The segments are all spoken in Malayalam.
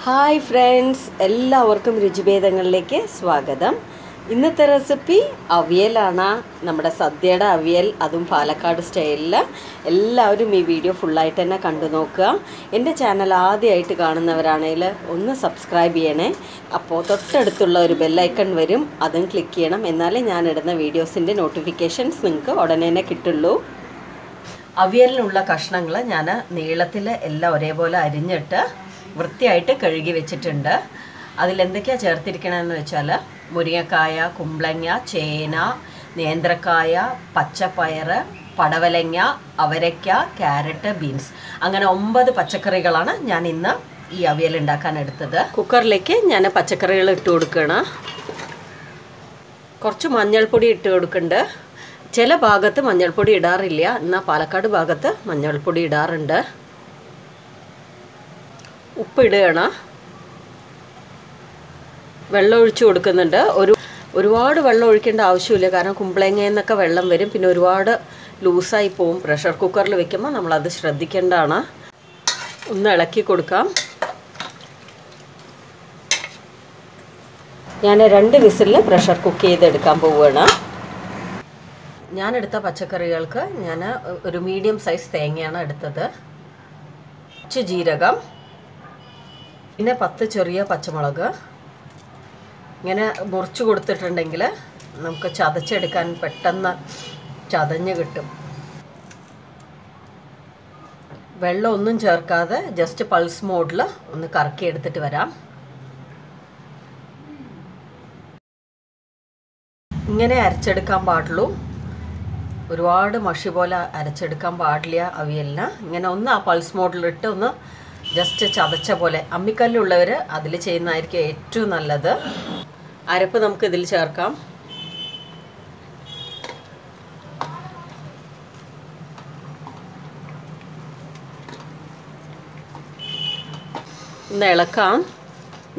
ഹായ് ഫ്രണ്ട്സ്, എല്ലാവർക്കും രുചിഭേദങ്ങളിലേക്ക് സ്വാഗതം. ഇന്നത്തെ റെസിപ്പി അവിയലാണ്. നമ്മുടെ സദ്യയുടെ അവിയൽ, അതും പാലക്കാട് സ്റ്റൈലിൽ. എല്ലാവരും ഈ വീഡിയോ ഫുള്ളായിട്ട് തന്നെ കണ്ടു നോക്കുക. എൻ്റെ ചാനൽ ആദ്യമായിട്ട് കാണുന്നവരാണെങ്കിൽ ഒന്ന് സബ്സ്ക്രൈബ് ചെയ്യണേ. അപ്പോൾ തൊട്ടടുത്തുള്ള ഒരു ബെല്ലൈക്കൺ വരും, അതും ക്ലിക്ക് ചെയ്യണം. എന്നാലേ ഞാനിടുന്ന വീഡിയോസിൻ്റെ നോട്ടിഫിക്കേഷൻസ് നിങ്ങൾക്ക് ഉടനെ തന്നെ കിട്ടുള്ളൂ. അവിയലിനുള്ള കഷ്ണങ്ങൾ ഞാൻ നീളത്തിൽ എല്ലാം ഒരേപോലെ അരിഞ്ഞിട്ട് വൃത്തിയായിട്ട് കഴുകി വെച്ചിട്ടുണ്ട്. അതിലെന്തൊക്കെയാണ് ചേർത്തിരിക്കണമെന്ന് വെച്ചാൽ മുരിങ്ങക്കായ, കുമ്പളങ്ങ, ചേന, നേന്ത്രക്കായ, പച്ചപ്പയർ, പടവലങ്ങ, അവരയ്ക്ക, ക്യാരറ്റ്, ബീൻസ്, അങ്ങനെ 9 പച്ചക്കറികളാണ് ഞാൻ ഇന്ന് ഈ അവിയൽ ഉണ്ടാക്കാൻ എടുത്തത്. കുക്കറിലേക്ക് ഞാൻ പച്ചക്കറികൾ ഇട്ട് കൊടുക്കണം. കുറച്ച് മഞ്ഞൾപ്പൊടി ഇട്ട് കൊടുക്കുന്നുണ്ട്. ചില ഭാഗത്ത് മഞ്ഞൾപ്പൊടി ഇടാറില്ല, എന്നാൽ പാലക്കാട് ഭാഗത്ത് മഞ്ഞൾപ്പൊടി ഇടാറുണ്ട്. ഉപ്പ് ഇടുകയാണ്. വെള്ളം ഒഴിച്ച് കൊടുക്കുന്നുണ്ട്. ഒരുപാട് വെള്ളം ഒഴിക്കേണ്ട ആവശ്യമില്ല, കാരണം കുമ്പളങ്ങയിൽ നിന്നൊക്കെ വെള്ളം വരും, പിന്നെ ഒരുപാട് ലൂസായി പോവും. പ്രഷർ കുക്കറിൽ വെക്കുമ്പോൾ നമ്മളത് ശ്രദ്ധിക്കേണ്ടതാണ്. ഒന്ന് ഇളക്കി കൊടുക്കാം. ഞാൻ 2 വിസിലിൽ പ്രഷർ കുക്ക് ചെയ്തെടുക്കാൻ പോവുകയാണ്. ഞാനെടുത്ത പച്ചക്കറികൾക്ക് ഞാൻ ഒരു മീഡിയം സൈസ് തേങ്ങയാണ് എടുത്തത്. കുറച്ച് ജീരകം, പിന്നെ 10 ചെറിയ പച്ചമുളക്. ഇങ്ങനെ മുറിച്ച് കൊടുത്തിട്ടുണ്ടെങ്കിൽ നമുക്ക് ചതച്ചെടുക്കാൻ പെട്ടെന്ന് ചതഞ്ഞ് കിട്ടും. വെള്ളം ഒന്നും ചേർക്കാതെ ജസ്റ്റ് പൾസ് മോഡിൽ ഒന്ന് കറക്കി എടുത്തിട്ട് വരാം. ഇങ്ങനെ അരച്ചെടുക്കാൻ പാടുള്ളൂ, ഒരുപാട് മഷി പോലെ അരച്ചെടുക്കാൻ പാടില്ല അവിയലിന്. ഇങ്ങനെ ഒന്ന് ആ പൾസ് മോഡിലിട്ട് ഒന്ന് ജസ്റ്റ് ചതച്ച പോലെ, അമ്മിക്കല്ലുള്ളവർ അതിൽ ചെയ്യുന്നതായിരിക്കും ഏറ്റവും നല്ലത്. അരപ്പ് നമുക്ക് ഇതിൽ ചേർക്കാം. ഒന്ന് ഇളക്കാം.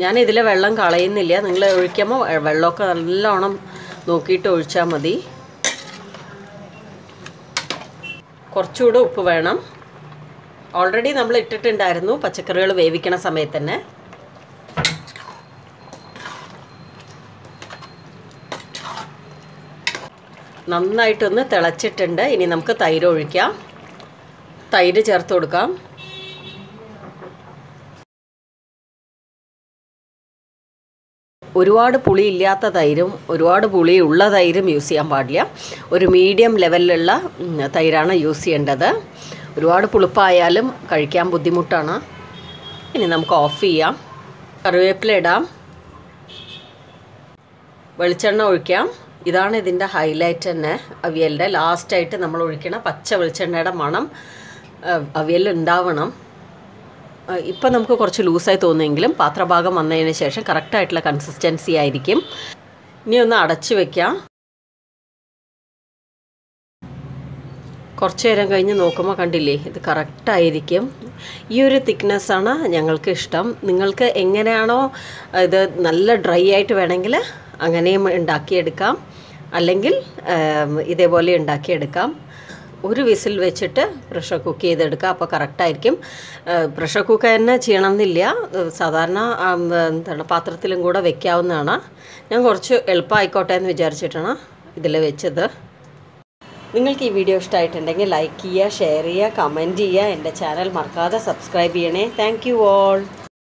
ഞാനിതിൽ വെള്ളം കളയുന്നില്ല. നിങ്ങൾ ഒഴിക്കുമ്പോൾ വെള്ളമൊക്കെ നല്ലോണം നോക്കിയിട്ട് ഒഴിച്ചാൽ മതി. കുറച്ചുകൂടെ ഉപ്പ് വേണം. ഓൾറെഡി നമ്മൾ ഇട്ടിട്ടുണ്ടായിരുന്നു പച്ചക്കറികൾ വേവിക്കണ സമയത്ത് തന്നെ. നന്നായിട്ടൊന്ന് തിളച്ചിട്ടുണ്ട്. ഇനി നമുക്ക് തൈര് ഒഴിക്കാം. തൈര് ചേർത്ത് കൊടുക്കാം. ഒരുപാട് പുളി ഇല്ലാത്ത തൈരും ഒരുപാട് പുളി ഉള്ള തൈരും യൂസ് ചെയ്യാൻ പാടില്ല. ഒരു മീഡിയം ലെവലിലുള്ള തൈരാണ് യൂസ് ചെയ്യേണ്ടത്. ഒരുപാട് പുളിപ്പായാലും കഴിക്കാൻ ബുദ്ധിമുട്ടാണ്. ഇനി നമുക്ക് ഓഫ് ചെയ്യാം. കറിവേപ്പില ഇടാം. വെളിച്ചെണ്ണ ഒഴിക്കാം. ഇതാണ് ഇതിൻ്റെ ഹൈലൈറ്റ് തന്നെ. അവിയലിൻ്റെ ലാസ്റ്റായിട്ട് നമ്മൾ ഒഴിക്കണ പച്ച വെളിച്ചെണ്ണയുടെ മണം അവിയൽ ഉണ്ടാവണം. ഇപ്പം നമുക്ക് കുറച്ച് ലൂസായി തോന്നുമെങ്കിലും പാത്രഭാഗം വന്നതിന് ശേഷം കറക്റ്റായിട്ടുള്ള കൺസിസ്റ്റൻസി ആയിരിക്കും. ഇനി ഒന്ന് അടച്ച് വയ്ക്കാം. കുറച്ച് നേരം കഴിഞ്ഞ് നോക്കുമ്പോൾ കണ്ടില്ലേ, ഇത് കറക്റ്റായിരിക്കും. ഈ ഒരു തിക്നെസ്സാണ് ഞങ്ങൾക്ക് ഇഷ്ടം. നിങ്ങൾക്ക് എങ്ങനെയാണോ ഇത് നല്ല ഡ്രൈ ആയിട്ട് വേണമെങ്കിൽ അങ്ങനെയും ഉണ്ടാക്കിയെടുക്കാം, അല്ലെങ്കിൽ ഇതേപോലെ ഉണ്ടാക്കിയെടുക്കാം. ഒരു വിസിൽ വെച്ചിട്ട് പ്രഷർ കുക്ക് ചെയ്തെടുക്കുക, അപ്പോൾ കറക്റ്റായിരിക്കും. പ്രഷർ കുക്ക് തന്നെ ചെയ്യണമെന്നില്ല, സാധാരണ എന്താണ് പാത്രത്തിലും കൂടെ വെക്കാവുന്നതാണ്. ഞാൻ കുറച്ച് എളുപ്പമായിക്കോട്ടെ എന്ന് വിചാരിച്ചിട്ടാണ് ഇതിൽ വെച്ചത്. നിങ്ങൾക്ക് ഈ വീഡിയോ ഇഷ്ടമായിട്ടുണ്ടെങ്കിൽ ലൈക്ക് ചെയ്യുക, ഷെയർ ചെയ്യുക, കമൻറ്റ് ചെയ്യുക. എൻ്റെ ചാനൽ മറക്കാതെ സബ്സ്ക്രൈബ് ചെയ്യണേ. Thank you all.